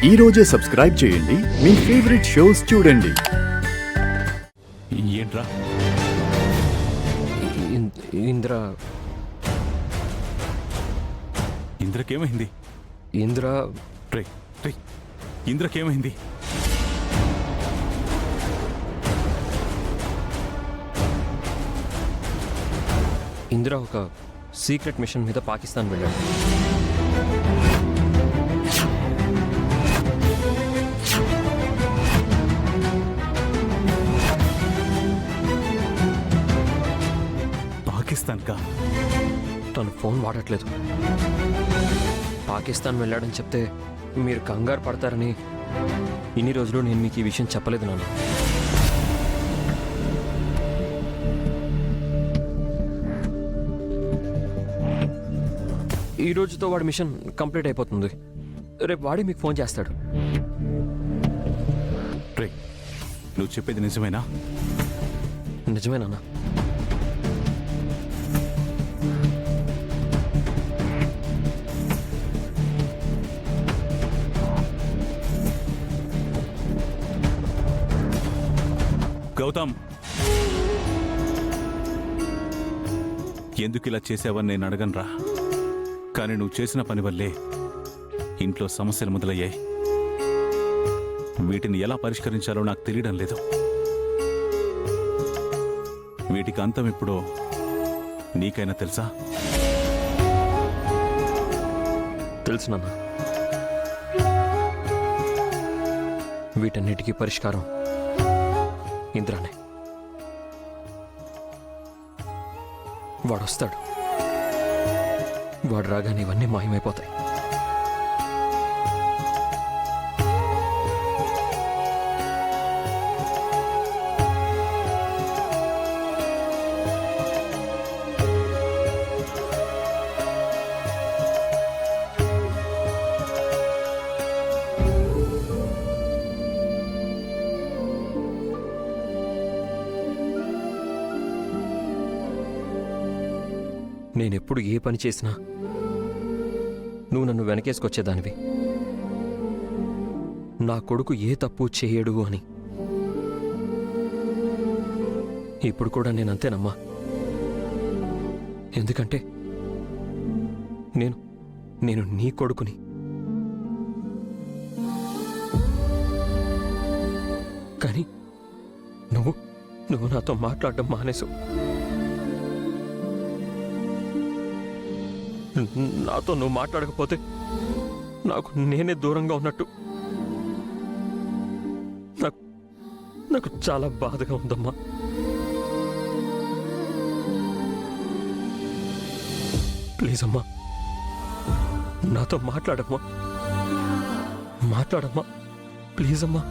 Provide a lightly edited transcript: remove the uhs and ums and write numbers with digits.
ఈ రోజే సబ్స్క్రైబ్ చేయండి మీ ఫేవరెట్ షోస్ చూడండి. ఏంట్రా ఇంద్ర ఇంద్రకేమైంది? ఇంద్ర రే రే ఇంద్రకేమైంది? ఇంద్ర ఒక సీక్రెట్ మిషన్ మీద పాకిస్తాన్ వెళ్ళాడు. పాకిస్తాన్ కా? తను ఫోన్ వాడట్లేదు. పాకిస్తాన్ వెళ్ళాడని చెప్తే మీరు కంగారు పడతారని ఇన్ని రోజులు నేను మీకు ఈ విషయం చెప్పలేదు నాన్న. ఈ రోజుతో వాడి మిషన్ కంప్లీట్ అయిపోతుంది. రేపు వాడి మీకు ఫోన్ చేస్తాడు. రే నువ్వు చెప్పేది నిజమేనా? నిజమే నాన్న. గౌతమ్, ఎందుకు ఇలా చేసావని నేను అడగనురా, కానీ నువ్వు చేసిన పని వల్లే ఇంట్లో సమస్యలు మొదలయ్యాయి. వీటిని ఎలా పరిష్కరించాలో నాకు తెలియడం లేదు. వీటికి అంతం ఎప్పుడో నీకైనా తెలుసా? తెలుసు నాన్న. వీటన్నిటికీ పరిష్కారం ఇంద్రానే. వాడొస్తాడు. వాడు రాగానే ఇవన్నీ మాయమైపోతాయి. నేనెప్పుడు ఏ పని చేసినా నువ్వు నన్ను వెనకేసుకొచ్చేదానివి. నా కొడుకు ఏ తప్పు చేయడు అని. ఇప్పుడు కూడా నేనంతేనమ్మా. ఎందుకంటే నేను నీ కొడుకుని. కానీ నువ్వు నాతో మాట్లాడడం మానేసు. నాతో నువ్వు మాట్లాడకపోతే నాకు నేనే దూరంగా ఉన్నట్టు. నాకు చాలా బాధగా ఉందమ్మా. ప్లీజ్ అమ్మా, నాతో మాట్లాడమ్మా. ప్లీజ్ అమ్మా.